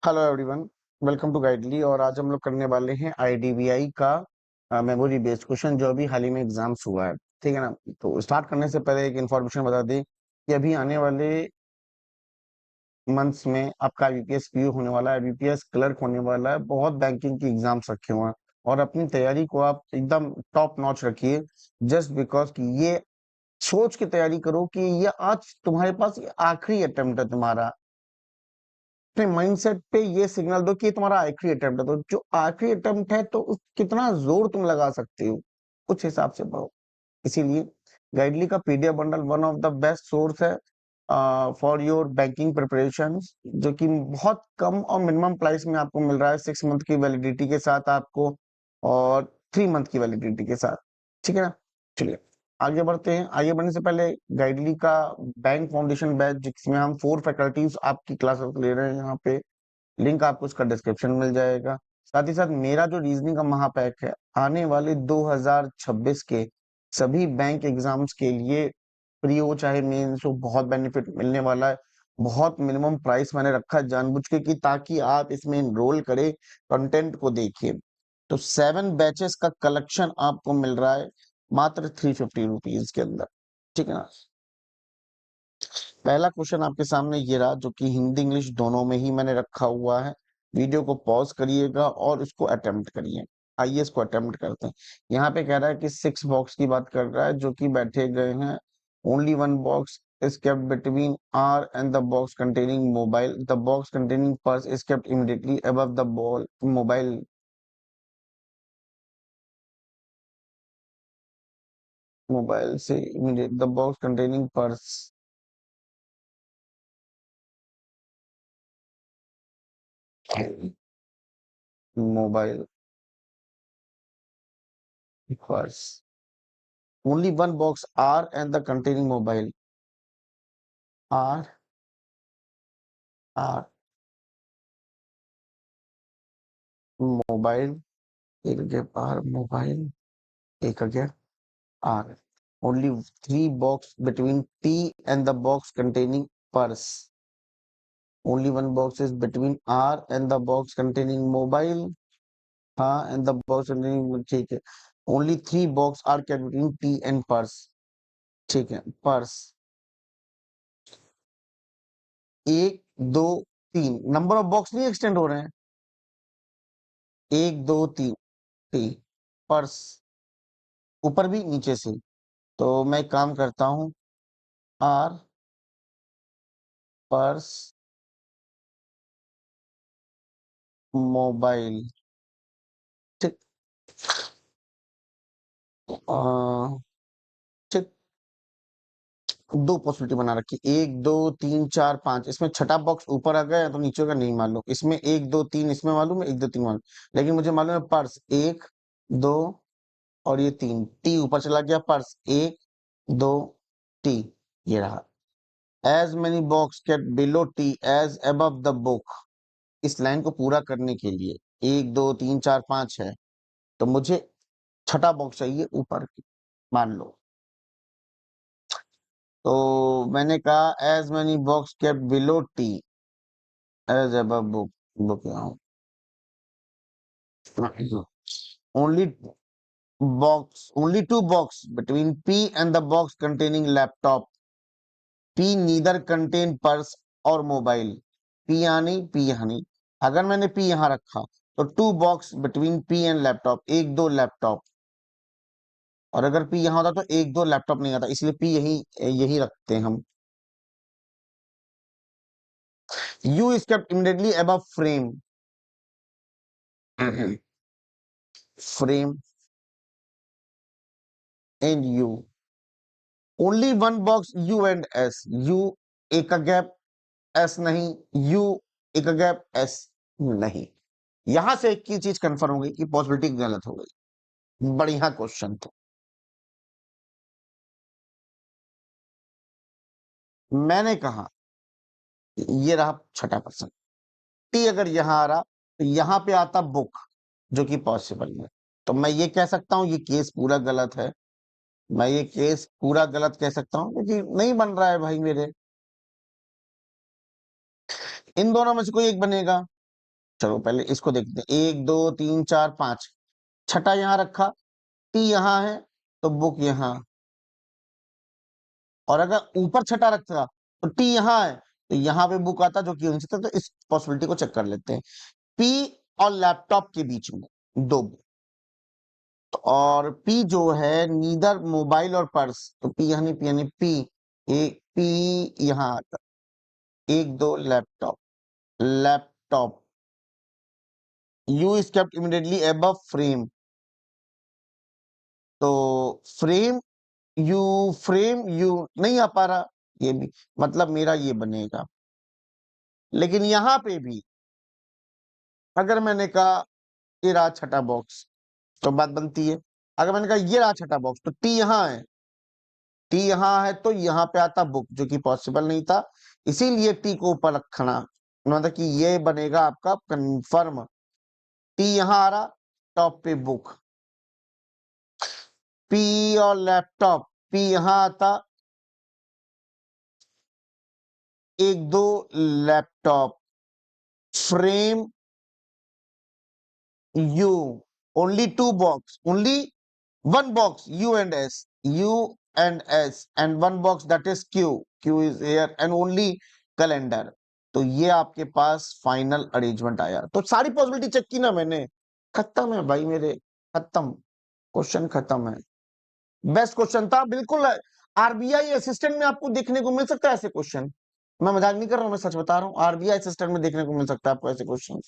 Hello everyone, welcome to Guidely. और आज हम लोग करने वाले हैं आईडीबीआई का मेमोरी बेस्ड क्वेश्चन जो अभी हाल ही में एग्जाम्स हुआ है। ठीक है ना। तो स्टार्ट करने से पहले एक इन्फॉर्मेशन बता दें कि अभी आने वाले मंथ्स में आपका आईबीपीएस पीओ होने वाला है, आईबीपीएस क्लर्क होने वाला है। बहुत बैंकिंग की एग्जाम्स रखे हुए हैं और अपनी तैयारी को आप एकदम टॉप नॉच रखिए। जस्ट बिकॉज कि ये सोच के तैयारी करो कि ये आज तुम्हारे पास ये आखिरी अटेम्प्ट है तुम्हारा। अपने माइंडसेट पे ये सिग्नल दो कि ये तुम्हारा आखिरी अटेम्प्ट है, तो जो आखिरी अटेम्प्ट है तो कितना जोर तुम लगा सकते हो उस हिसाब से पढ़ो। इसीलिए गाइडली का PDF bundle one of the best source है फॉर योर बैंकिंग प्रिपरेशन, जो कि बहुत कम और मिनिमम प्राइस में आपको मिल रहा है, 6 मंथ की वैलिडिटी के साथ आपको और 3 मंथ की वैलिडिटी के साथ। ठीक है ना। चलिए आगे बढ़ते हैं। आगे बढ़ने से पहले गाइडली का बैंक फाउंडेशन बैच जिसमें हम 4 फैकल्टीज आपकी क्लासेस ले रहे हैं, यहाँ पे लिंक आपको उसका डिस्क्रिप्शन में मिल जाएगा। साथ ही साथ मेरा जो रीजनिंग का महापैक है आने वाले 2026 के सभी बैंक एग्जाम्स के लिए फ्री हो चाहे मेंस हो, बहुत बेनिफिट मिलने वाला है। बहुत मिनिमम प्राइस मैंने रखा है जानबूझ के कि ताकि आप इसमें एनरोल करें, कंटेंट को देखिए। तो 7 बैचेस का कलेक्शन आपको मिल रहा है मात्र 350 रुपीज के अंदर। ठीक है ना। पहला क्वेश्चन आपके सामने ये रहा, जो कि हिंदी इंग्लिश दोनों में ही मैंने रखा हुआ है। वीडियो को पॉज करिएगा और इसको अटेम्प्ट करिए। आइए इसको अटेम्प्ट करते हैं। यहाँ पे कह रहा है कि 6 बॉक्स की बात कर रहा है जो कि बैठे गए हैं। Only one box is kept between R and the box containing mobile. The box containing purse is kept immediately above the ball mobile. Mobile से immediate the box containing purse. Mobile purse. Only one box R and the containing mobile. R R mobile. एक gap R mobile. एक gap R. Only 3 box between T and the box containing purse. Only one box is between R and the box containing mobile. हाँ, and the box containing ठीक है। Only 3 box are kept between T and purse. ठीक है। Purse 1 2 3 number of box नहीं extend हो रहे हैं। 1 2 3 T purse ऊपर भी नीचे से। तो मैं एक काम करता हूँ, आर पर्स मोबाइल। ठीक। ठीक। 2 पॉसिबिलिटी बना रखी, 1 2 3 4 5। इसमें छठा बॉक्स ऊपर आ गया तो नीचे का नहीं मालूम। इसमें 1 2 3 इसमें मालूम है, 1 2 3 मालूम, लेकिन मुझे मालूम है पर्स 1 2 और ये 3 टी ऊपर चला गया। पर्स 1 2 टी ये रहा। As many box kept below T as above the book. इस लाइन को पूरा करने के लिए 1 2 3 4 5 है, तो मुझे छठा बॉक्स चाहिए ऊपर की, मान लो। तो मैंने कहा as many box kept below T as above book. Book only only 2 box between P and the box containing laptop. P neither contain purse और मोबाइल। P यहाँ नहीं, P यहाँ नहीं। अगर मैंने P यहाँ रखा तो 2 box between P and laptop, 1 2 laptop. और अगर P यहाँ होता तो 1 2 लैपटॉप नहीं आता, इसलिए P यही यही रखते हैं हम। U is kept immediately above frame. Frame and U. Only one box U and S. U एक का गैप, S नहीं। U एक का गैप, S नहीं। यहां से एक ही चीज कंफर्म हो गई कि पॉसिबिलिटी गलत हो गई। बढ़िया क्वेश्चन था। मैंने कहा ये रहा छठा पर्सन। टी अगर यहां आ रहा तो यहां पे आता बुक, जो कि पॉसिबल है। तो मैं ये कह सकता हूं ये केस पूरा गलत है। मैं ये केस पूरा गलत कह सकता हूं क्योंकि नहीं बन रहा है भाई मेरे। इन दोनों में से कोई एक बनेगा। चलो पहले इसको देखते हैं, 1 2 3 4 5, छठा यहाँ रखा, टी यहाँ है तो बुक यहाँ, और अगर ऊपर छठा रखता तो टी यहाँ है तो यहाँ पे बुक आता, जो कि हो सकता है। तो इस पॉसिबिलिटी को चेक कर लेते हैं। पी और लैपटॉप के बीच में दो बुक, तो और पी जो है नीदर मोबाइल और पर्स, तो पी यहाँ नहीं, पी यानी पी, एक पी यहाँ आता, 1 2 laptop, laptop, you is kept immediately above frame, तो फ्रेम यू, फ्रेम यू नहीं आ पा रहा, ये भी मतलब मेरा ये बनेगा। लेकिन यहां पे भी अगर मैंने कहा ये रहा छठा बॉक्स, तो बात बनती है। अगर मैंने कहा ये रहा छठा बॉक्स, तो टी यहाँ है, टी यहाँ है तो यहाँ पे आता बुक, जो कि पॉसिबल नहीं था, इसीलिए टी को ऊपर रखना, मतलब कि ये बनेगा आपका कंफर्म। टी यहाँ आ रहा, टॉप पे बुक, पी और लैपटॉप, पी यहाँ आता, 1 2 laptop, frame you, only 2 box, only 1 box U and S, U and S, and 1 box that is Q, Q is here, and only calendar। तो ये आपके पास फाइनल अरेंजमेंट आया। तो सारी पॉसिबिलिटी चेक की ना मैंने, खत्म है भाई मेरे, खत्म, क्वेश्चन खत्म है। बेस्ट क्वेश्चन था बिल्कुल। आरबीआई असिस्टेंट में आपको देखने को मिल सकता है ऐसे क्वेश्चन, मैं मजाक नहीं कर रहा हूं, मैं सच बता रहा हूँ, आरबीआई असिस्टेंट में देखने को मिल सकता है आपको ऐसे क्वेश्चन।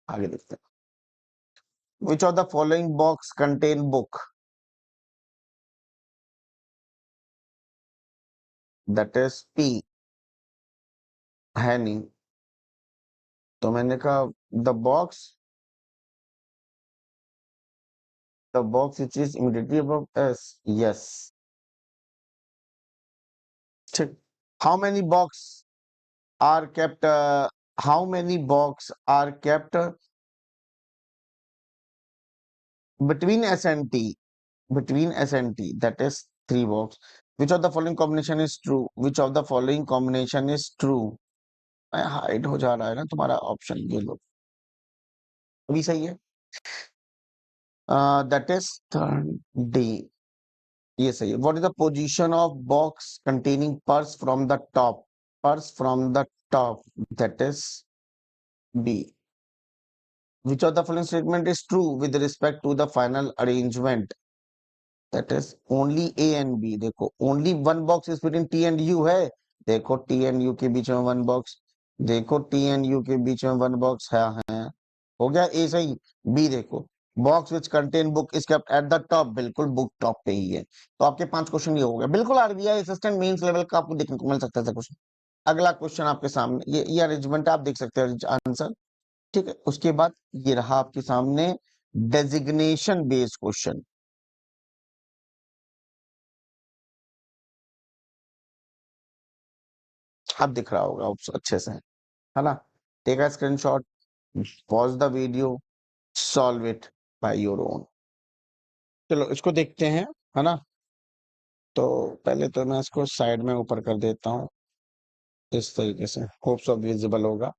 आगे देखते हैं। Which of the following box contain book, that is P, है नहीं, तो मैंने कहा the box which is immediately above S, yes, ठीक। How many box are kept, how many box are kept between S and T, between S and T, that is 3 box। Which of the following combination is true? Which of the following combination is true? Hide हो जा रहा है ना तुम्हारा option, ये लो, अभी सही है। दैट इज डी, ये सही है। What is the position of box containing purse from the top, purse from the top, that is B. Which of the following statement is true with respect to the final arrangement? That is only A and B। देखो only 1 box is between T and U है, देखो T and U के बीच में 1 box, देखो T and U के बीच में 1 box है, हो गया A सही। B देखो box which contain book is kept at the top, बिल्कुल बुक टॉप पे ही है। तो आपके 5 क्वेश्चन ये हो गए, बिल्कुल आरबीआई असिस्टेंट मेंस लेवल का आपको देखने को मिल सकता है क्वेश्चन। अगला क्वेश्चन आपके सामने, ये अरेंजमेंट आप देख सकते हैं आंसर, ठीक है। उसके बाद ये रहा आपके सामने डेजिग्नेशन बेस्ड क्वेश्चन, अब दिख रहा होगा अच्छे से, है ना। Take a screenshot, pause the video, solve it by your own. चलो इसको देखते हैं, है ना। तो पहले तो मैं इसको साइड में ऊपर कर देता हूँ इस तरीके से, होप सो विजिबल होगा।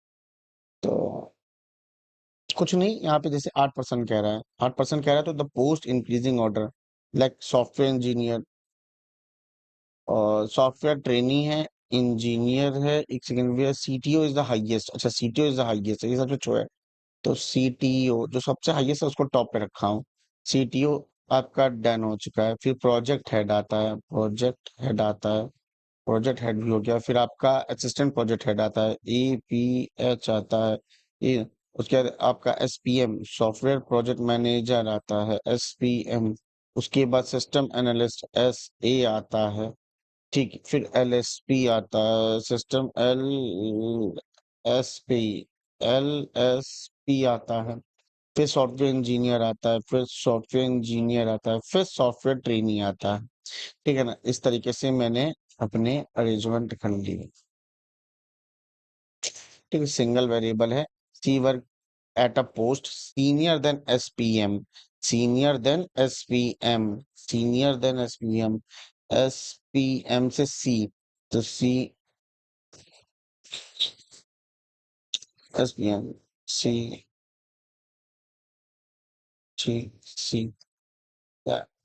तो कुछ नहीं, यहाँ पे जैसे 8% कह रहा है, 8% कह रहा है, तो the post increasing order like software engineer, और सॉफ्टवेयर ट्रेनी है, इंजीनियर है, एक सेकंड में सीटीओ इज द हाईएस्ट, अच्छा सीटीओ इज द हाईएस्ट, ये सबसे छो है। तो सीटीओ जो सबसे हाईएस्ट है उसको टॉप पे रखा हूँ। सीटीओ आपका डन हो चुका है, फिर प्रोजेक्ट हेड आता है, प्रोजेक्ट हेड आता है, प्रोजेक्ट हेड भी हो गया, फिर आपका असिस्टेंट प्रोजेक्ट हेड आता है, एपीएच आता है, ये उसके बाद आपका एसपीएम सॉफ्टवेयर प्रोजेक्ट मैनेजर आता है, एसपीएम, उसके बाद सिस्टम एनालिस्ट एसए आता है, ठीक, फिर एलएसपी आता है, सिस्टम एलएसपी, एलएसपी आता है, फिर सॉफ्टवेयर इंजीनियर आता है, फिर सॉफ्टवेयर इंजीनियर आता है, फिर सॉफ्टवेयर ट्रेनी आता है, ठीक है ना। इस तरीके से मैंने अपने अरेंजमेंट कर लिए, ठीक है। सिंगल वेरिएबल है, she work at a post senior than SPM, senior than SPM, senior than SPM, SPM से सी, तो सी SPM C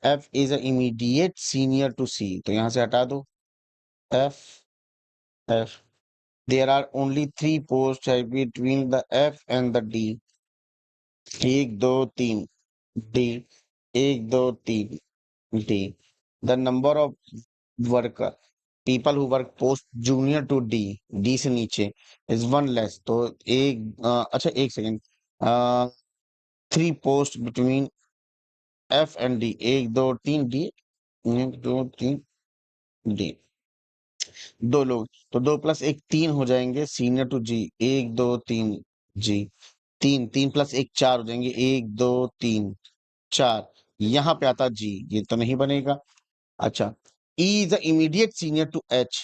F is a immediate senior to C, तो यहां से हटा दो F F. There are only three posts between the F and the D. एक दो तीन D. एक दो तीन D. The number of worker people who work post junior to D से नीचे is one less. तो अच्छा एक second. Three post between F and D. एक दो तीन D. एक दो तीन D. दो लोग, तो 2 प्लस 1 3 हो जाएंगे senior to G. 1 2 3 G. 3 3 plus 1 4 हो जाएंगे. 1 2 3 4. यहाँ पे आता जी, ये तो नहीं बनेगा. अच्छा, E is the immediate senior to H.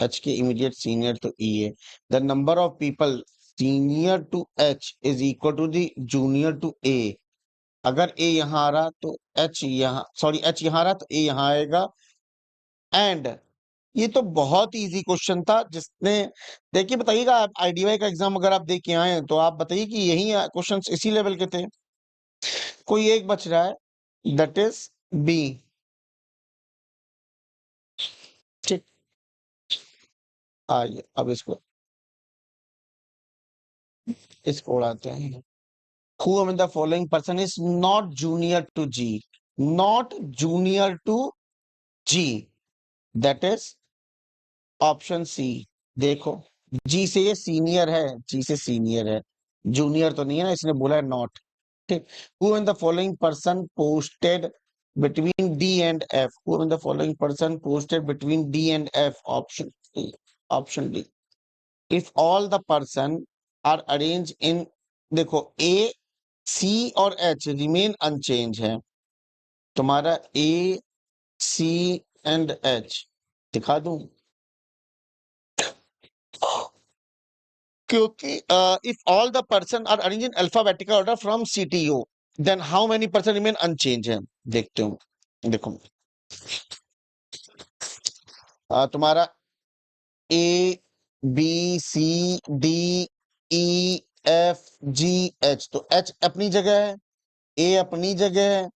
H के इमीडिएट सीनियर तो E है. The number of people senior to H is equal to the junior to A. अगर A यहाँ आ रहा तो H यहाँ, सॉरी H यहाँ आ रहा तो A यहाँ आएगा. एंड ये तो बहुत इजी क्वेश्चन था, जिसने देखिए बताइएगा, आप आईडीवाई का एग्जाम अगर आप दे के आए हैं तो आप बताइए कि यही क्वेश्चंस इसी लेवल के थे. कोई एक बच रहा है, दैट इज बी. ठीक, आइए अब इसको उड़ाते हैं. Who among the following person is not junior to G? Not junior to G. That is option C. देखो, जी से ये सीनियर है, जी से सीनियर है, जूनियर तो नहीं है ना, इसने बोला है नॉट. ठीक. Who in the following person posted between D and F. Who in the following person posted between D and F. Option D. Option D. If all the person are arrange in, देखो A सी और H remain unchange है. तुम्हारा ए सी and H दिखा दूं, क्योंकि if all the person are arrange in alphabetical order from CTO, then how many person remain unchange है. देखते हो, देखो तुम्हारा A B C D E F G H, तो एच अपनी जगह है, ए अपनी जगह है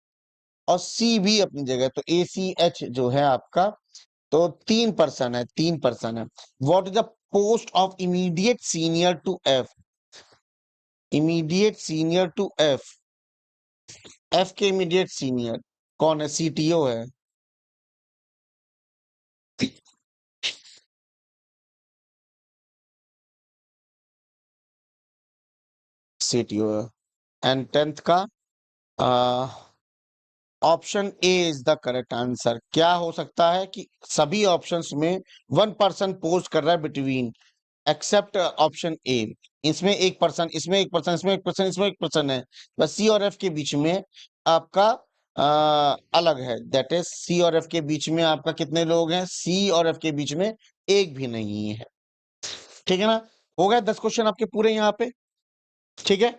और सी भी अपनी जगह है. तो ए सी एच जो है आपका, तो 3 पर्सन है, 3 पर्सन है. What is the post of immediate senior to F. Immediate senior to F. F के इमीडिएट सीनियर कौन है? CTO है. CTO है. एंड 10th का option A is the correct answer. क्या हो सकता है कि सभी ऑप्शंस में 1 पर्सन पोस्ट कर रहा है बिटवीन, एक्सेप्ट ऑप्शन ए. इसमें 1 पर्सन, इसमें 1 पर्सन, इसमें 1 पर्सन, इसमें 1 पर्सन है. बस सी और एफ के बीच में आपका अलग है. दैट इज सी और एफ के बीच में आपका कितने लोग हैं? सी और एफ के बीच में एक भी नहीं है. ठीक है ना? हो गए 10 क्वेश्चन आपके पूरे यहाँ पे. ठीक है,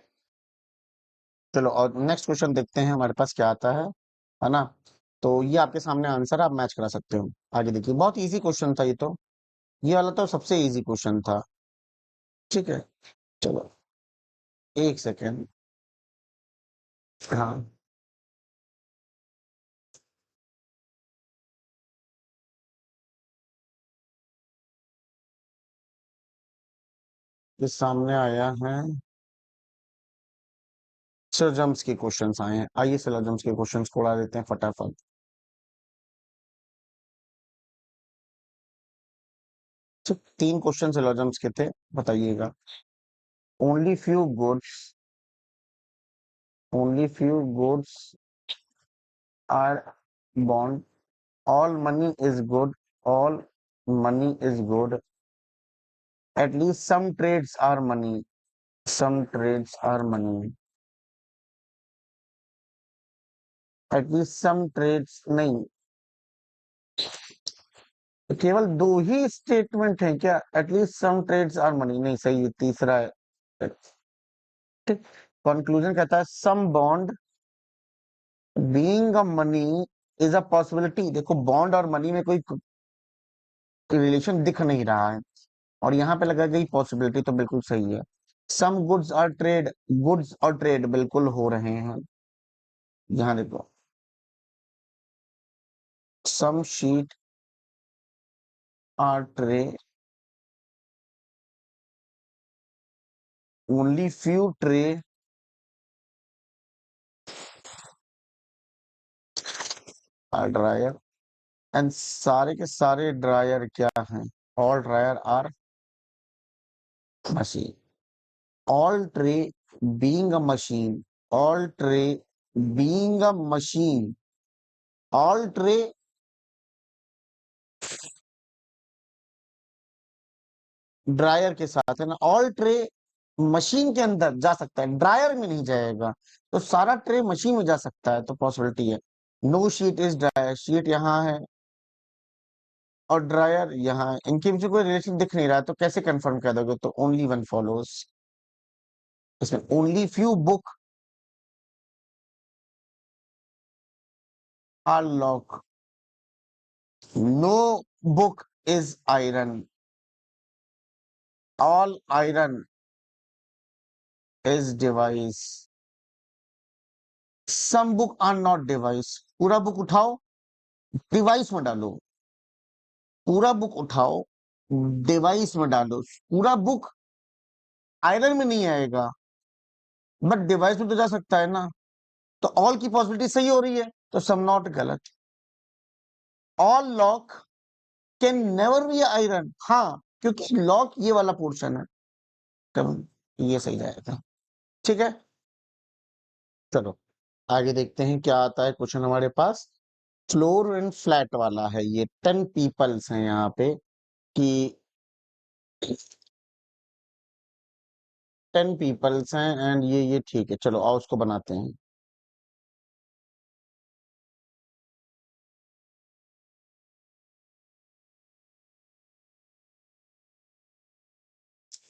चलो और नेक्स्ट क्वेश्चन देखते हैं हमारे पास क्या आता है ना. तो ये आपके सामने आंसर आप मैच करा सकते हो. आगे देखिए, बहुत इजी क्वेश्चन था ये तो. ये वाला तो सबसे इजी क्वेश्चन था. ठीक है, चलो एक सेकेंड. हाँ, ये सामने आया है. सिलोजिज्म्स के क्वेश्चंस आए हैं. आइए सिलोजिज्म्स के क्वेश्चंस को उड़ा देते हैं फटाफट. सिर्फ 3 क्वेश्चन सिलोजिज्म्स के थे, बताइएगा. Only few goods, only few goods are bond. All money is good. All money is good. At least some trades are money. Some trades are money. At least some trades नहीं, तो केवल 2 ही statement है क्या? At least some trades are money नहीं सही है, तीसरा है. ठीक. कंक्लूजन कहता है some bond being a money is a possibility. देखो बॉन्ड और मनी में कोई रिलेशन दिख नहीं रहा है, और यहाँ पे लगा गई पॉसिबिलिटी, तो बिल्कुल सही है. सम गुड्स और ट्रेड बिल्कुल हो रहे हैं। यहाँ देखो, some sheet are tray, only few tray are dryer, and सारे के सारे ड्रायर क्या हैं? All dryer are machine. All tray being a machine, all tray being a machine, all tray dryer के साथ है ना, ऑल ट्रे मशीन के अंदर जा सकता है, ड्रायर में नहीं जाएगा। तो सारा ट्रे मशीन में जा सकता है, तो पॉसिबिलिटी है। No sheet is dryer, sheet यहाँ है और ड्रायर यहाँ है, इनके बीच में कोई रिलेशन दिख नहीं रहा है, तो कैसे कंफर्म कर दोगे? तो ओनली वन फॉलोज, इसमें only few book are lock, no book is iron, all iron is device, some book are not device. पूरा बुक उठाओ, डिवाइस में डालो, पूरा बुक उठाओ, डिवाइस में डालो। पूरा बुक आयरन में नहीं आएगा, बट डिवाइस में तो जा सकता है ना। तो ऑल की पॉसिबिलिटी सही हो रही है, तो सम नॉट गलत। All lock can never be iron, हाँ, क्योंकि लॉक ये वाला पोर्शन है, तब ये सही रहेगा। ठीक है, चलो आगे देखते हैं क्या आता है क्वेश्चन हमारे पास। फ्लोर एंड फ्लैट वाला है ये, 10 पीपल्स हैं यहाँ पे कि 10 पीपल्स हैं एंड ये ठीक है, चलो आओ उसको बनाते हैं।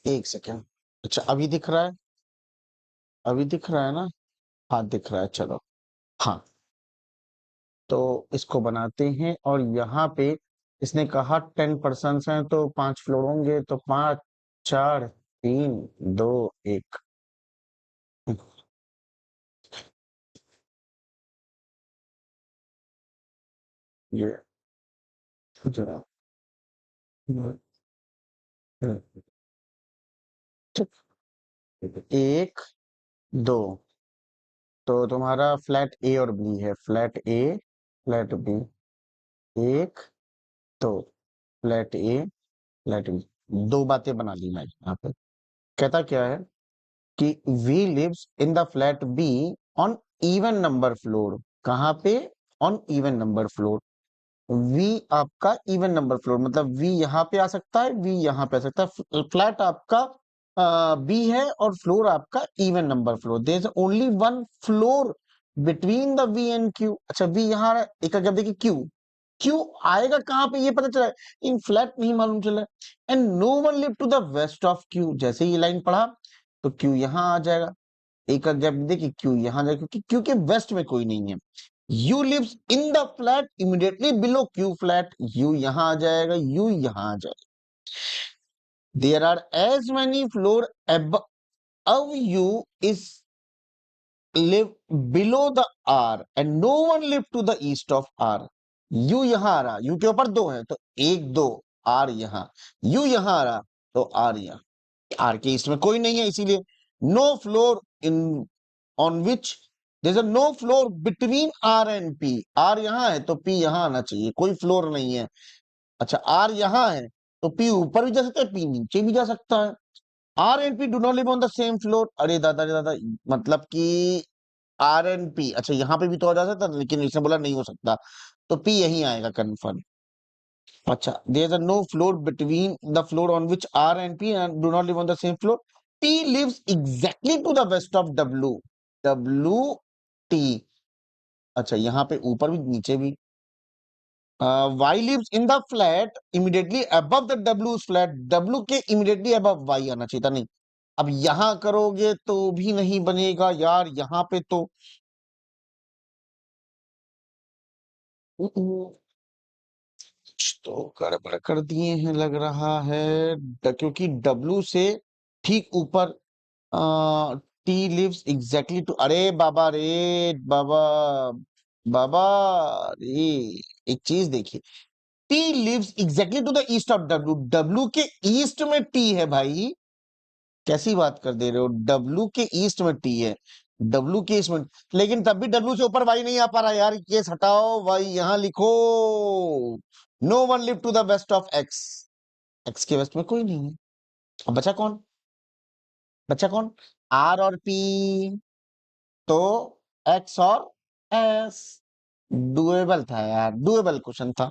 एक सेकेंड, अच्छा अभी दिख रहा है? अभी दिख रहा है ना? हाँ दिख रहा है, चलो। हाँ, तो इसको बनाते हैं और यहाँ पे इसने कहा 10 पर्सन हैं तो 5 फ्लोर होंगे, तो 5 4 3 2 1। ये जरा, एक दो, तो तुम्हारा फ्लैट ए और बी है, फ्लैट ए फ्लैट बी, एक दो, फ्लैट ए फ्लैट बी, दो बातें बना ली मैं यहाँ पे। कहता क्या है कि V lives in the flat B on even number floor. कहाँ पे? On even number floor. V आपका इवन नंबर फ्लोर, मतलब वी यहाँ पे आ सकता है, वी यहाँ पे आ सकता है। फ्लैट आपका बी है और फ्लोर आपका even number floor. There is only one floor between the V and Q. अच्छा वी यहाँ आ रहा है, एक जब देखिए क्यू, क्यू आएगा कहाँ पे ये पता चला है, इन फ्लैट नहीं मालूम चला। And no one live to the west of Q, जैसे ये लाइन पढ़ा तो क्यू यहाँ आ जाएगा। एक जब देखिए क्यू यहाँ जाएगा, क्योंकि क्यू के वेस्ट में कोई नहीं है। U lives in the flat immediately below Q flat, U यहाँ आ जाएगा, यू यहाँ आ जाएगा। There are as many floor above you is live below the R and no one live to the east of R। You यहाँ आ रहा, you के ऊपर दो है तो एक दो, आर यहाँ, यू यहाँ आ रहा तो आर यहाँ, आर के ईस्ट में कोई नहीं है, इसीलिए no floor in on which there is no floor between R and P. R यहाँ है तो पी यहाँ आना चाहिए, कोई फ्लोर नहीं है। अच्छा आर यहाँ है तो पी ऊपर भी जा सकता है, पी नीचे भी जा सकता है। R and P do not live on the same floor, अरे दादा, मतलब कि आर एंड पी, अच्छा यहाँ पे भी तो हो जा सकता लेकिन इसने बोला नहीं हो सकता, तो पी यही आएगा कन्फर्म। अच्छा there is no floor between the floor on which R and P and do not live on the same floor. T lives exactly to the west of W, W T, अच्छा यहाँ पे ऊपर भी नीचे भी। Y lives in the flat immediately above the W flat, W के immediately above Y आना चाहिए था, नहीं। अब यहां करोगे तो भी नहीं बनेगा यार, यहाँ पे तो कुछ तो गड़बड़ कर दिए हैं लग रहा है। क्योंकि डब्ल्यू से ठीक ऊपर टी लिव्स एग्जैक्टली टू, अरे बाबा रे, बाबा, बाबा रे, एक चीज देखिए, T lives exactly to the east of W, W के ईस्ट में टी है भाई, कैसी बात कर दे रहे हो, डब्ल्यू के ईस्ट में टी है, डब्ल्यू के ईस्ट में, लेकिन तब भी डब्ल्यू से ऊपर वाई नहीं आ पा रहा यार, केस हटाओ, वाई यहां लिखो, no one live to the west of X, X के वेस्ट में कोई नहीं है, अब बचा कौन, बचा कौन, आर और पी, तो एक्स और एस, डुएबल था यार, डुएबल क्वेश्चन था,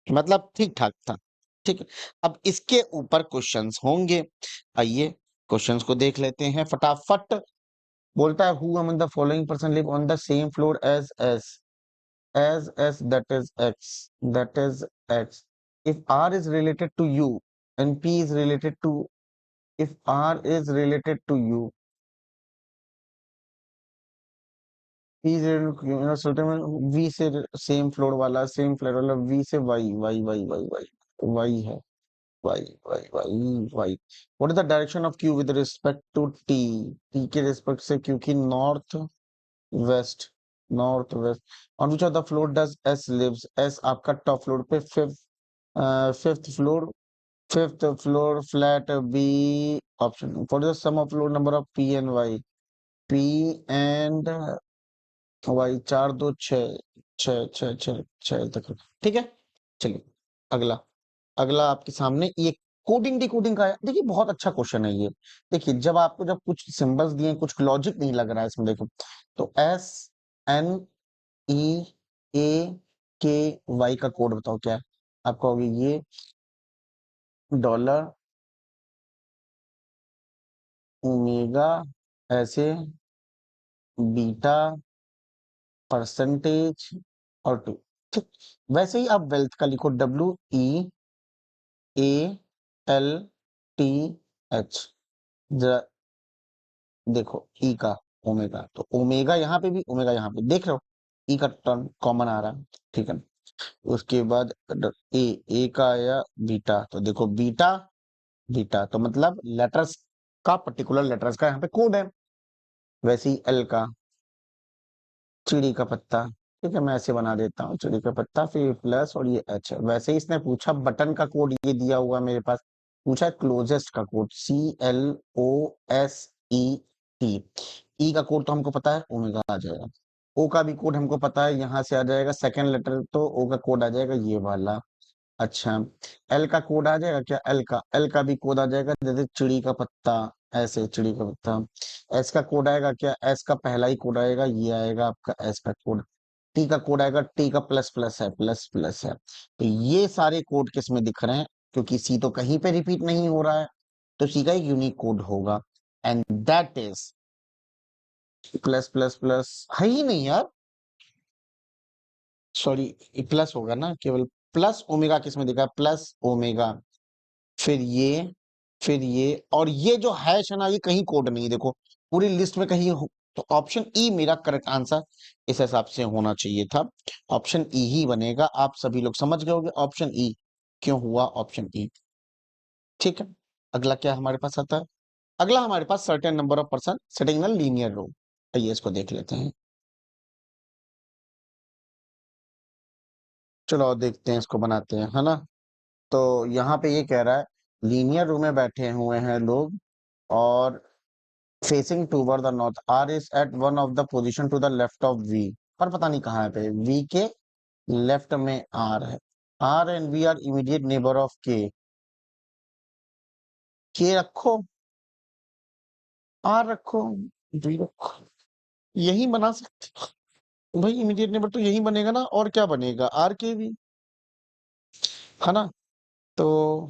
मतलब ठीक ठाक था, ठीक है। अब इसके ऊपर क्वेश्चंस होंगे, आइए क्वेश्चंस को देख लेते हैं फटाफट। बोलता है who among the following person live on the same floor as S, S that is X, if R is related to U and P is related to, if R is related to U, P is related V से same floor वाला, same floor वाला V से Y Y Y Y Y Y है, Y Y Y Y, what is the direction of Q with respect to T, T के respect से, क्योंकि north west, north west, on which of the floor does S lives, S आपका top floor पे, fifth floor, fifth floor flat B, option, what is the sum of floor number of P and Y, P and Y, चार दो छः, छः तक, ठीक है। चलिए अगला, अगला आपके सामने ये कोडिंग डिकोडिंग का है, देखिए बहुत अच्छा क्वेश्चन है ये, देखिए जब आपको, जब कुछ सिंबल्स दिए, कुछ लॉजिक नहीं लग रहा है इसमें, देखो तो एस एन ई ए के वाई का कोड बताओ क्या है, आप कहोगे ये डॉलर ओमेगा, ऐसे बीटा परसेंटेज और टू, ठीक, वैसे ही आप वेल्थ का लिखो W E A L T H, जरा देखो ई का ओमेगा, तो ओमेगा यहाँ पे भी, ओमेगा यहाँ पे, देख रहे हो ई का टर्म कॉमन आ रहा है, ठीक है। उसके बाद ए, ए का आया बीटा, तो देखो बीटा, बीटा तो मतलब लेटर्स का, पर्टिकुलर लेटर्स का यहाँ पे कोड है, वैसे ही एल का चिड़ी का पत्ता, ठीक है, मैं ऐसे बना देता हूँ, चिड़ी का पत्ता, फिर प्लस और ये एच, वैसे ही इसने पूछा बटन का कोड, ये दिया हुआ मेरे पास, पूछा क्लोजेस्ट का code, C L O S E T, E का कोड तो हमको पता है, ओमेगा आ जाएगा, ओ का भी कोड हमको पता है, यहाँ से आ जाएगा सेकेंड लेटर, तो ओ का कोड आ जाएगा ये वाला, अच्छा, एल का कोड आ जाएगा क्या, एल का भी कोड आ जाएगा, जैसे चिड़ी का पत्ता, ऐसे चिड़ी का पत्ता, एस का कोड आएगा क्या, एस का पहला ही कोड आएगा, ये आएगा आपका एस का कोड, टी का कोड आएगा, टी का प्लस प्लस है, प्लस प्लस है, तो ये सारे कोड किस में दिख रहे हैं, क्योंकि सी तो कहीं पे रिपीट नहीं हो रहा है, तो सी का एक यूनिक कोड होगा, and that is plus plus plus, है ही नहीं यार, सॉरी, प्लस होगा ना केवल, प्लस ओमेगा किस में दिखा है, प्लस ओमेगा, फिर ये, फिर ये, और ये जो हैश है ना, ये कहीं कोड नहीं है, देखो पूरी लिस्ट में कहीं तो ऑप्शन ई मेरा करेक्ट आंसर इस हिसाब से होना चाहिए था, ऑप्शन ई ही बनेगा, आप सभी लोग समझ गए होंगे ऑप्शन ई क्यों हुआ, ऑप्शन ई, ठीक है। अगला क्या हमारे पास आता है, अगला हमारे पास certain number of person sitting in linear row, आइए इसको देख लेते हैं, चलो और देखते हैं, इसको बनाते हैं, है ना। तो यहाँ पे ये कह रहा है लीनियर रो में बैठे हुए हैं लोग, और facing toward the north, R is at one of the position to the left of V, पर पता नहीं कहाँ है पे, वी के लेफ्ट में आर है, R and V are immediate neighbour of K रखो, आर रखो, वी रखो, यही बना सकते भाई, इमीडिएट नेबर तो यही बनेगा ना, और क्या बनेगा, आर के भी, है ना, तो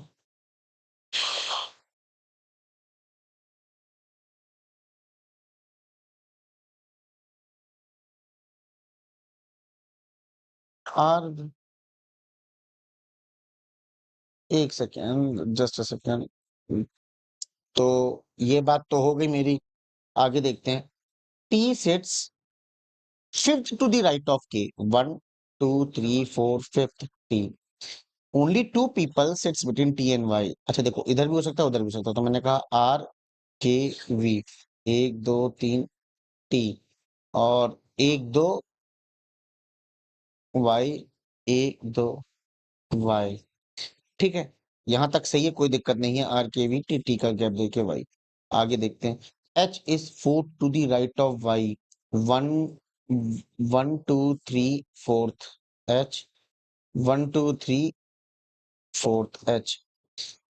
आर, एक सेकेंड, जस्ट अ सेकेंड, तो ये बात तो हो गई मेरी, आगे देखते हैं, T sits fifth to the right of K, one two three four fifth T, only two people sits between T and Y, अच्छा देखो इधर भी हो सकता है उधर भी हो सकता है, तो मैंने कहा आर के वी, 1 2 3 टी, और 1 2 वाई, 1 2 वाई। ठीक है, यहां तक सही है, कोई दिक्कत नहीं है। R K V T, T का गैप देके वाई। आगे देखते हैं। H is 4 to the right of Y, one 1 2 3 4, H 1 2 3 4 H.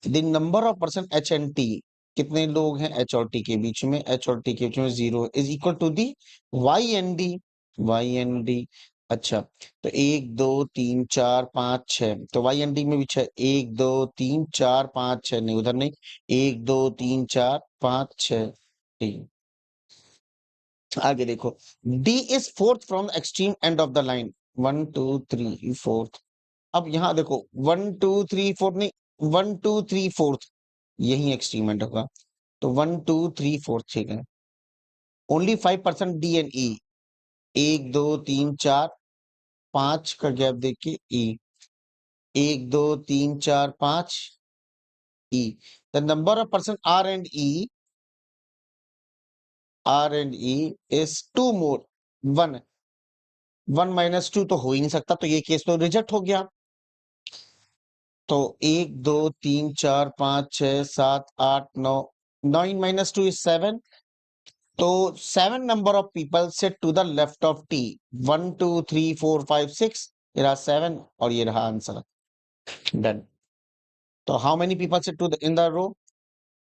The number of person H and T, कितने लोग हैं एच और टी के बीच में, एच और टी के बीच में 0, is equal to the Y and D, Y and D. अच्छा, तो 1 2 3 4 5 6, तो वाई एन डी में भी 6, 1 2 3 4 5 6, नहीं उधर नहीं, 1 2 3 4 5 6 ठीक। आगे देखो, D is fourth from extreme end of the line, 1 2 3 4। अब यहाँ देखो 1 2 3 4 नहीं, 1 2 3 4 यही एक्सट्रीम एंड होगा, तो 1 2 3 4 ठीक है। ओनली 5% डी एंड ई, 1 2 3 4 5 का गैप देके E, 1 2 3 4 5 E. The number of person are and E is 2 more, 1, 1 - 2 तो हो ही नहीं सकता, तो ये केस तो रिजेक्ट हो गया। तो 1 2 3 4 5 6 7 8 9, 9 - 2 is 7, तो 7 number of people sit to the left of T, 1 2 3 4 5 6, ये रहा 7 और ये रहा आंसर। डन। तो how many people sit in the row?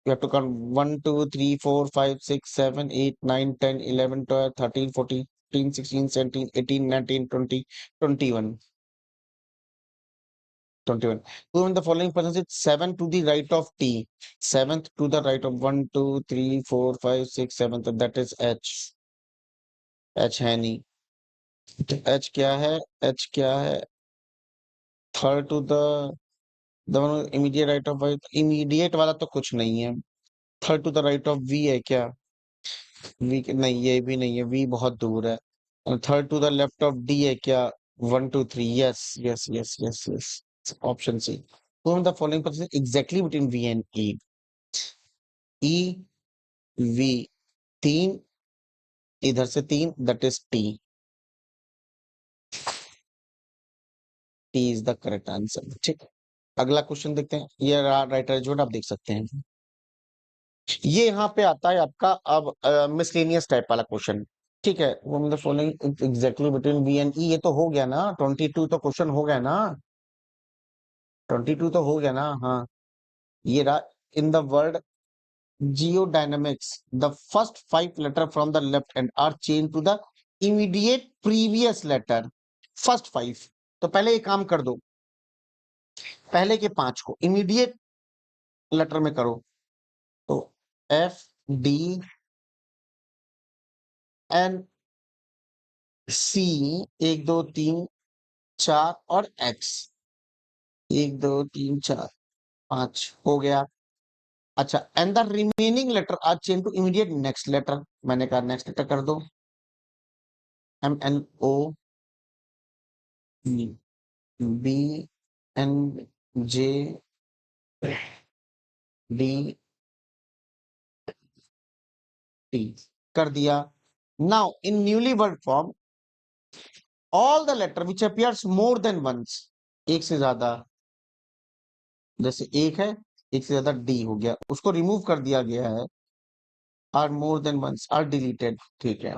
You have to count 1 2 3 4 5 6 7 8 9 10 11 12 13 14 15 16 17 18 19 20 21 21. Who in the following person is 7 to the right of T? 7th to the right of 1 2 3 4 5 6 7, so that is H. H है नहीं, तो H क्या है? H क्या है? Third to the immediate right of Y, immediate वाला तो कुछ नहीं है। Third to the right of V है क्या? वी नहीं, ये भी नहीं है, वी बहुत दूर है। Third to the left of D है क्या? 1 2 3, yes yes yes yes yes, option C. Whom the following person is exactly between V and E? E V, 3, इधर से 3, that is T. T is the correct answer. ठीक, अगला question देखते हैं। ये right एजोड आप देख सकते हैं। ये यहाँ पे आता है आपका अब मिसलेनियस टाइप वाला क्वेश्चन। ठीक है, वो मतलब following exactly between B and E, ये तो हो गया ना, 22 तो क्वेश्चन हो गया ना, 22 तो हो गया ना। हाँ, ये रहा। In the word geodynamics, the first 5 letter from the left hand are changed to the immediate previous letter, first 5। तो पहले एक काम कर दो, पहले के 5 को इमीडिएट लेटर में करो, तो एफ डी एन सी, 1 2 3 4 और एक्स, 1 2 3 4 5 हो गया। अच्छा, and the remaining letter are change to immediate next letter, मैंने कहा नेक्स्ट लेटर कर दो, M N O B N J D T कर दिया। Now in newly word form all the letter which appears more than once, एक से ज्यादा, जैसे एक है, एक से ज्यादा डी हो गया, उसको रिमूव कर दिया गया है, are more than once are deleted. ठीक है,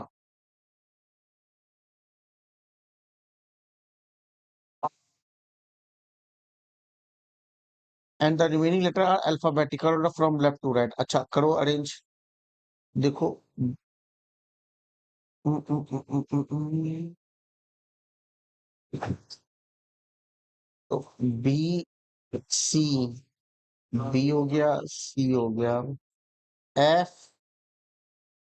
and the remaining letter are alphabetical order from left to right. अच्छा, करो अरेंज। देखो, उम, उम, उम, उम, उम, उम, तो बी सी, बी हो गया, सी हो गया, एफ,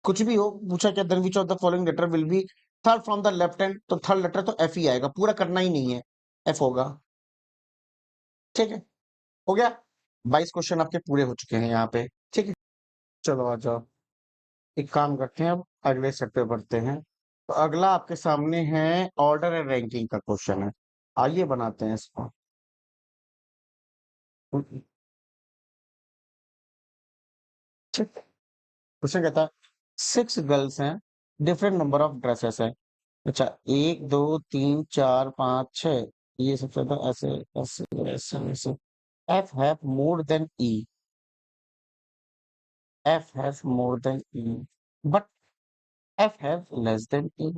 कुछ भी हो, पूछा क्या, then which of the following letter will be third from the left hand, तो थर्ड लेटर तो एफ ही आएगा, पूरा करना ही नहीं है, एफ होगा। ठीक है, हो गया। 22 क्वेश्चन आपके पूरे हो चुके हैं यहाँ पे। ठीक है, चलो आ जाओ, एक काम करते हैं, अब अगले सेट पे बढ़ते हैं। तो अगला आपके सामने है ऑर्डर एंड रैंकिंग का क्वेश्चन है, आइए बनाते हैं इसको। ठीक, क्वेश्चन कहता है 6 गर्ल्स हैं, डिफरेंट नंबर ऑफ ड्रेसेस है। अच्छा, 1 2 3 4 5 6, ये सबसे ज्यादा ऐसे ऐसे ऐसे ऐसे। F have more than E, F have more than E, but F have less than E,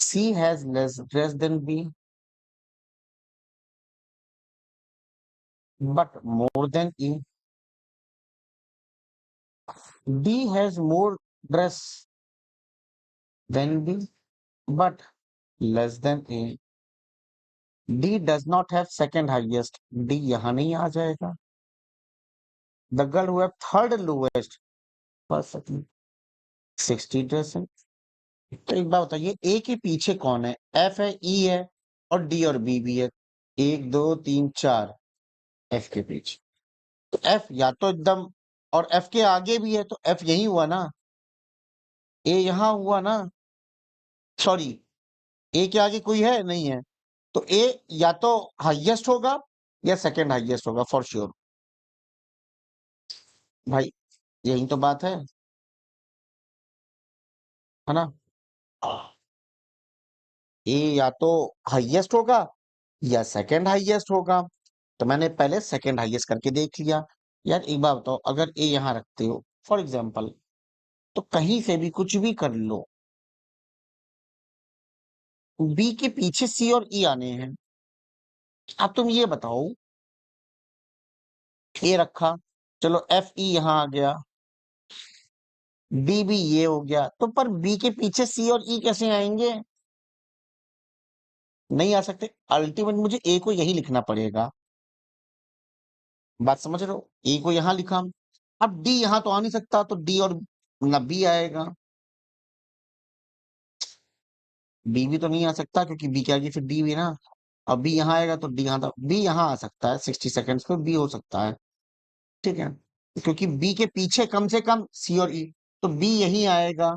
C has less than B, but more than E, D has more dress than B, but less than A, D does not have second highest, D यहां नहीं आ जाएगा। The girl who have third lowest, first 60 dresses. तो एक बात बताइए, ए के पीछे कौन है? एफ है, ई है, और डी और बी भी है। 1 2 3 4 एफ के पीछे, तो एफ या तो एकदम, और एफ के आगे भी है, तो एफ यही हुआ ना, ए यहां हुआ ना, सॉरी, ए के आगे कोई है नहीं है, तो ए या तो हाईएस्ट होगा या सेकंड हाईएस्ट होगा फॉर श्योर। भाई यही तो बात है ना? ए या तो हाईएस्ट होगा या सेकंड हाईएस्ट होगा, तो मैंने पहले सेकंड हाईएस्ट करके देख लिया। यार एक बात बताओ, अगर ए यहां रखते हो फॉर एग्जांपल, तो कहीं से भी कुछ भी कर लो, बी के पीछे सी और ई आने हैं। अब तुम ये बताओ, ए रखा, चलो एफ ई यहां आ गया, डी भी ये हो गया, तो पर बी के पीछे सी और ई कैसे आएंगे? नहीं आ सकते। अल्टीमेट मुझे ए को यही लिखना पड़ेगा। बात समझ रहे हो? ए को यहां लिखा, अब डी यहां तो आ नहीं सकता, तो डी और ना बी आएगा, बी भी तो नहीं आ सकता, क्योंकि बी के आगे फिर डी भी ना, और बी यहाँ आएगा तो डी यहाँ था, बी यहाँ आ सकता है 60 सेकंड्स पे, बी हो सकता है, ठीक है, क्योंकि बी के पीछे कम से कम सी और ई, तो बी यही आएगा,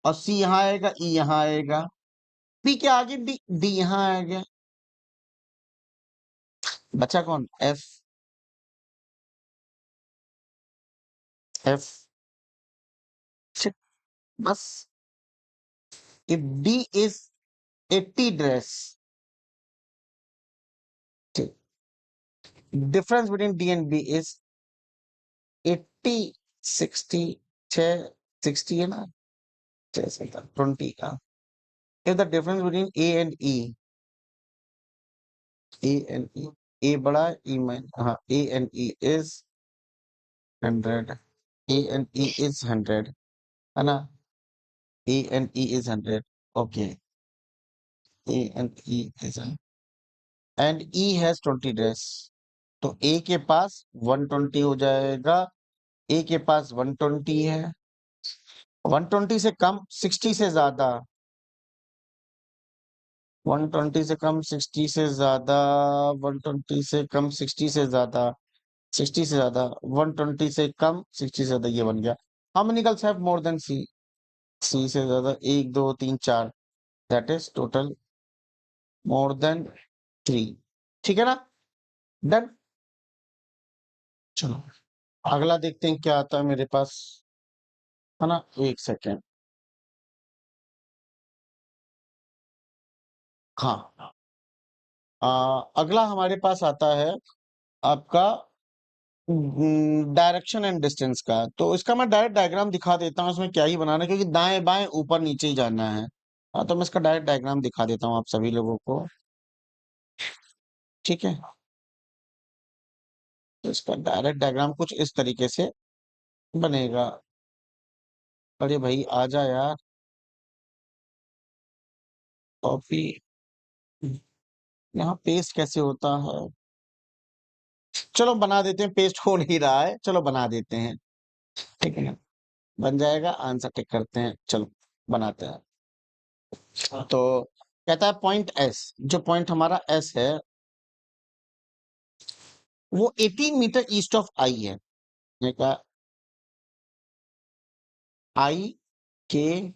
और सी यहाँ आएगा, ई यहाँ आएगा, बी के आगे डी, डी यहाँ आएगा, बचा कौन? एफ, एफ, बस। If D is 80 dress, difference between D and B is 80, 60, 60 है ना, 20 का। If the difference between A and E, A बड़ा है, E माइन, हाँ, A and E is 100, A and E is 100, है ना? A and E is 100, okay, A and E is 100, and E has 20 days, तो A के पास 120 हो जाएगा, A के पास 120 है, 120 से कम 60 से ज्यादा, 120 से कम 60 से ज्यादा, 120 से कम 60 से ज्यादा, 60 से ज्यादा, 120 से कम 60 से ज्यादा, ये बन गया। How many girls have more than C? C से ज्यादा 1 2 3 4, that is total more than 3, ठीक है ना? डन। चलो अगला देखते हैं क्या आता है मेरे पास, है ना? एक सेकेंड, हाँ, अगला हमारे पास आता है आपका डायरेक्शन एंड डिस्टेंस का। तो इसका मैं डायरेक्ट डायग्राम दिखा देता हूँ, इसमें क्या ही बनाना है, क्योंकि दाएं बाएं ऊपर नीचे ही जाना है। हाँ, तो मैं इसका डायरेक्ट डायग्राम दिखा देता हूँ आप सभी लोगों को, ठीक है? तो इसका डायरेक्ट डायग्राम कुछ इस तरीके से बनेगा। अरे भाई आजा यार, कॉपी, यहाँ पेस्ट कैसे होता है? चलो बना देते हैं, पेस्ट हो नहीं रहा है, चलो बना देते हैं, ठीक है ना? बन जाएगा, आंसर टिक करते हैं, चलो बनाते हैं। तो कहता है पॉइंट एस, जो पॉइंट हमारा एस है वो 18 मीटर ईस्ट ऑफ आई है। मैंने कहा आई के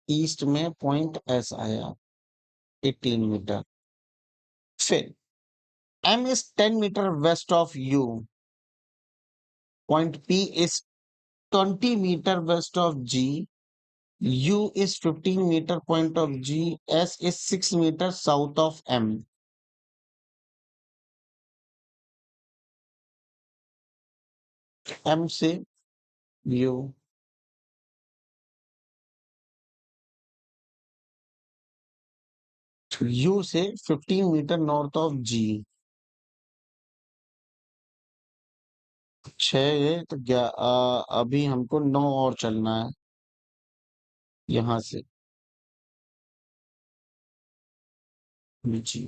ईस्ट में पॉइंट एस आया 18 मीटर, फिर M is 10 metre west of U, point P is 20 meter west of G, U is 15 meter point of G, S is 6 meter south of M. M से U, U से 15 metre north of G। 6 है तो अभी हमको 9 और चलना है यहाँ से जी।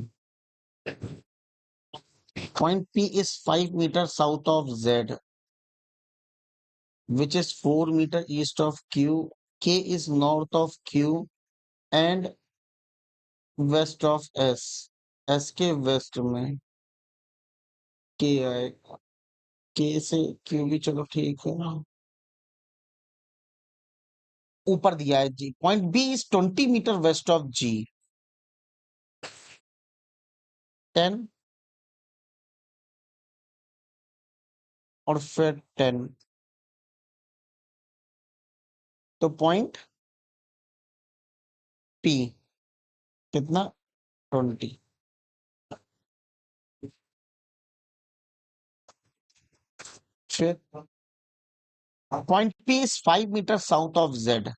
Point P is 5 meter south of Z, which is 4 meter east of Q. K is north of Q and west of S. S के वेस्ट में K आएगा। K से Q भी चलो ठीक है ना। ऊपर दिया है जी। Point B is 20 meter west of G. 10 और फिर 10 तो पॉइंट P कितना 20। फिर point P is 5 meter south of Z।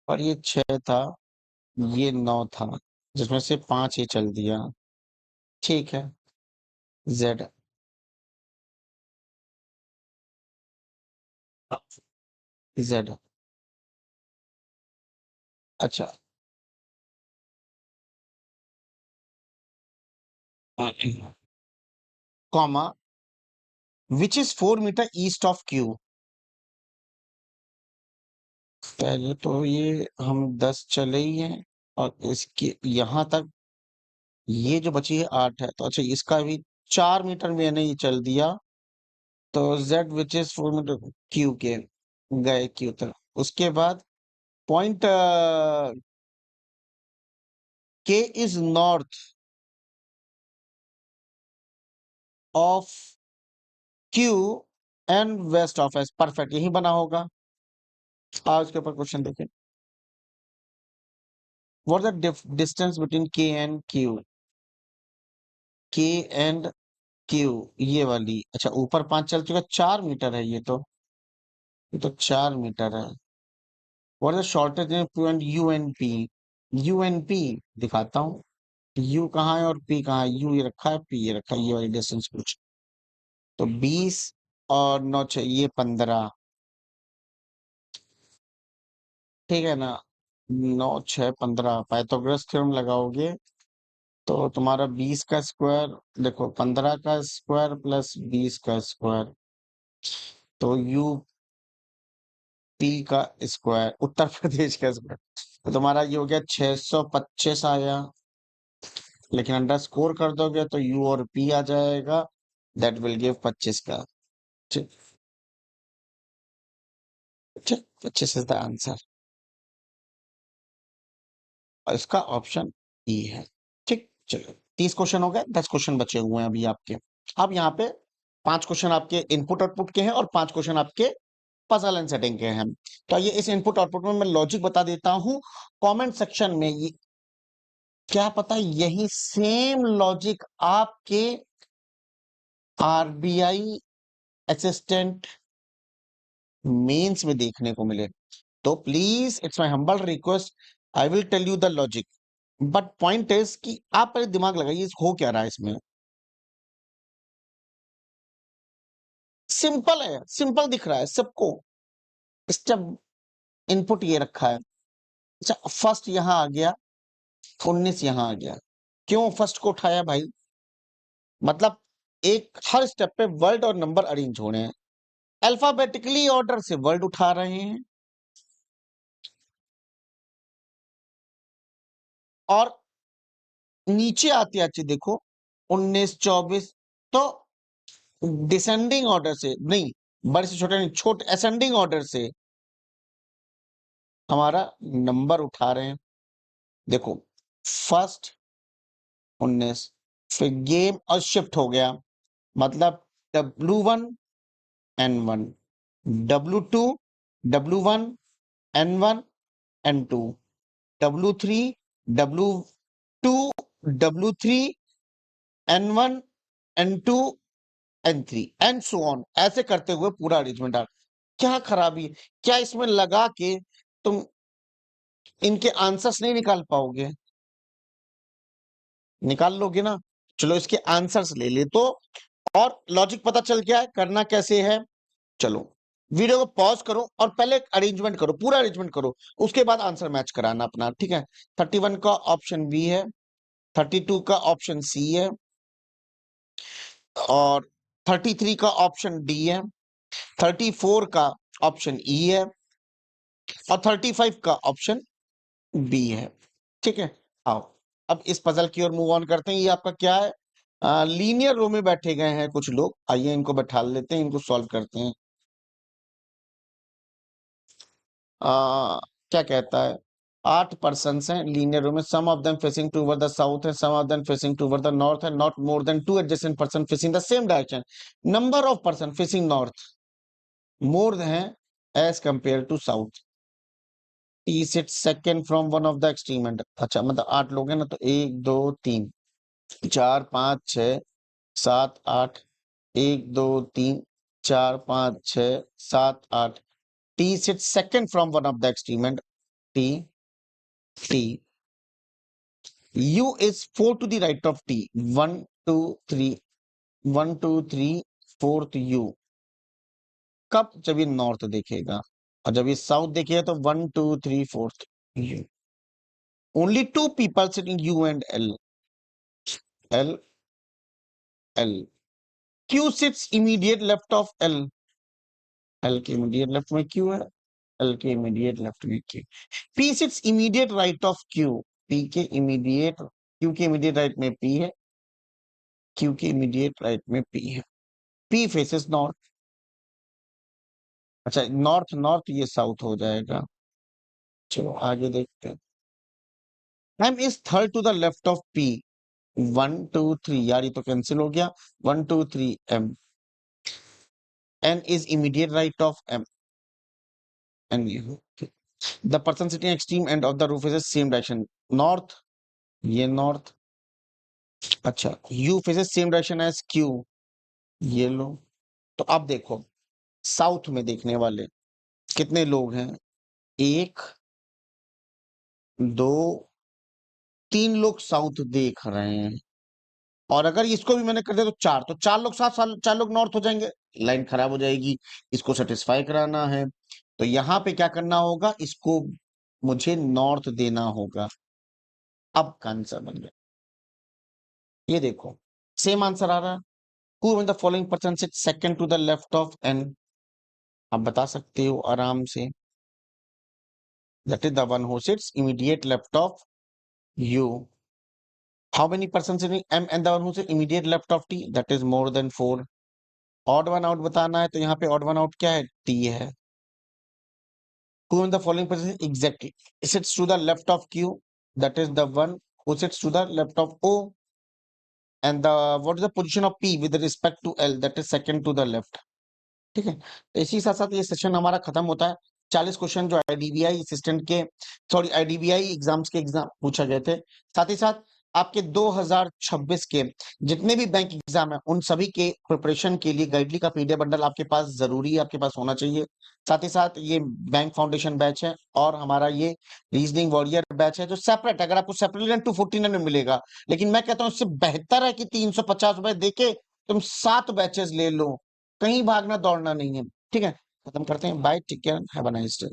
और ये 6 था, ये 9 था, जिसमें से 5 ही चल दिया। ठीक है। Z Z अच्छा comma which is 4 metre east of Q। पहले तो ये हम 10 चले ही हैं और इसके यहां तक ये जो बची है 8 है, तो अच्छा इसका भी 4 मीटर मैंने ये चल दिया, तो Z which is 4 metre Q के गए Q तक। उसके बाद point K is north of Q and west of S। Perfect, यही बना होगा। आज के ऊपर क्वेश्चन देखें। What the distance between K and Q। K and Q ये वाली, अच्छा ऊपर 5 चल चुका, 4 मीटर है ये तो 4 मीटर है। What the shortage point U and P। U and P दिखाता हूँ। U कहाँ है और P कहाँ है। U ये रखा है, P ये रखा है, ये वाली डिस्टेंस पूछ। तो 20 और 9 6 ये 15। ठीक है ना। 9 6 15 पाइथागोरस थ्योरम लगाओगे तो तुम्हारा 20 का स्क्वायर, देखो 15 का स्क्वायर प्लस 20 का स्क्वायर, तो यूपी का स्क्वायर, उत्तर प्रदेश का स्क्वायर, तो तुम्हारा ये हो गया 625 आया। लेकिन अंडर स्कोर कर दोगे तो यू और पी आ जाएगा, दैट विल गिव 25 का। ठीक ठीक, 25 इज द आंसर और इसका ऑप्शन ई है। ठीक, चलो 30 क्वेश्चन हो गए, 10 क्वेश्चन बचे हुए हैं अभी आपके। अब यहाँ पे 5 क्वेश्चन आपके इनपुट आउटपुट के हैं और 5 क्वेश्चन आपके पजल एंड सेटिंग के हैं। तो ये इस इनपुट आउटपुट में मैं लॉजिक बता देता हूं, कमेंट सेक्शन में ये क्या पता यही सेम लॉजिक आपके आरबीआई असिस्टेंट मेंस में देखने को मिले। तो please it's my humble request, I will tell you the logic, but point is कि आप पहले दिमाग लगाइए हो क्या रहा है इसमें। सिंपल है, सिंपल दिख रहा है सबको। स्टेप इनपुट ये रखा है। अच्छा फर्स्ट यहां आ गया, 19 यहां आ गया। क्यों फर्स्ट को उठाया भाई, मतलब एक हर स्टेप पे वर्ड और नंबर अरेंज हो रहे हैं, अल्फाबेटिकली ऑर्डर से वर्ड उठा रहे हैं और नीचे आते आते देखो 19 24, तो डिसेंडिंग ऑर्डर से नहीं, बड़े से छोटे नहीं, छोटे असेंडिंग ऑर्डर से हमारा नंबर उठा रहे हैं। देखो फर्स्ट 19, फिर गेम और शिफ्ट हो गया, मतलब W1 N1, W2 W1 N1 N2, W3 W2 W3 N1 N2 N3 and so on, ऐसे करते हुए पूरा अरेंजमेंट आ। क्या खराबी है? क्या इसमें लगा के तुम इनके आंसर्स नहीं निकाल पाओगे? निकाल लोगे ना। चलो इसके आंसर्स ले ले तो, और लॉजिक पता चल गया है करना कैसे है। चलो वीडियो को पॉज करो और पहले अरेंजमेंट करो, पूरा अरेंजमेंट करो, उसके बाद आंसर मैच कराना अपना, ठीक है। 31 का ऑप्शन बी है, 32 का ऑप्शन सी है, और 33 का ऑप्शन डी है, 34 का ऑप्शन ई है, और 35 का ऑप्शन बी है, ठीक है। आओ अब इस पजल की ओर मूव ऑन करते हैं। ये आपका क्या है, लीनियर रो में बैठे गए हैं कुछ लोग, आइए इनको बैठा लेते हैं, इनको सॉल्व करते हैं। क्या कहता है, 8 पर्सन हैं लीनियर रो में, some of them facing toward the south है, some of them facing toward the north है, not more than 2 adjacent person facing the same direction. Number of person facing north more है as compared to south. T sit second from one of the extreme end. अच्छा मतलब 8 लोग हैं ना, तो 1 2 3 4 5 6 7 8, 1 2 3 4 5 6 7 8। T sits second from one of the extreme and T T U is 4 to the right of T, 1 2 3 1 2 3 4th U। कब? जब ये north देखेगा, और जब ये साउथ देखेगा तो 1 2 3 4th U। Only 2 people sitting U and L, L L। Q sits immediate left of L, L के इमीडिएट लेफ्ट में Q है, L के इमीडिएट लेफ्ट में Q। P sits immediate right of Q, P के immediate, Q के immediate right में P है, Q के इमीडिएट राइट में P है। P faces north. अच्छा नॉर्थ नॉर्थ, ये साउथ हो जाएगा। चलो आगे देखते हैं। M is third to the left of P, 1 2 3, यार ये तो कैंसिल हो गया, 1 2 3 M। N is immediate right of M, and the person sitting extreme end of the roof is the same direction, north, ये नॉर्थ। अच्छा U faces same direction as Q, ये लो। तो अब देखो साउथ में देखने वाले कितने लोग हैं, 1 2 3 लोग साउथ देख रहे हैं, और अगर इसको भी मैंने कर दिया तो 4, तो 4 लोग साथ साथ 4 लोग नॉर्थ हो जाएंगे, लाइन खराब हो जाएगी। इसको सेटिस्फाई कराना है तो यहाँ पे क्या करना होगा, इसको मुझे नॉर्थ देना होगा। अब का आंसर बन गया, ये देखो सेम आंसर आ रहा है। Who in the following person sits second to the left of N? आप बता सकते हो आराम से, that is the one who sits immediate left of U। How many persons sitting M and the one who sits immediate left of T? That is more than 4। Odd one out बताना है तो यहाँ पे odd one out क्या है, T है। Who in the following person exactly sits to the left of Q? That is the one who sits to the left of O। And the what is the position of P with respect to L? That is second to the left। ठीक है, तो इसी साथ साथ ये session हमारा खत्म होता है। 40 क्वेश्चन जो आईडीबीआई असिस्टेंट के, सॉरी आईडीबीआई एग्जाम्स के एग्जाम पूछा गए थे। साथ ही साथ आपके 2026 के जितने भी बैंक एग्जाम है उन सभी के प्रिपरेशन के लिए गाइडली का पीडीएफ बंडल आपके पास जरूरी है, आपके पास होना चाहिए। साथ ही साथ ये बैंक फाउंडेशन बैच है और हमारा ये रीजनिंग वॉरियर बैच है जो सेपरेट, अगर आपको सेपरेटली 249 में मिलेगा, लेकिन मैं कहता हूं इससे बेहतर है कि 350 रुपए देके तुम 7 बैचेस ले लो, कहीं भागना दौड़ना नहीं है। ठीक है, खत्म करते हैं, bye, take care, have a nice day.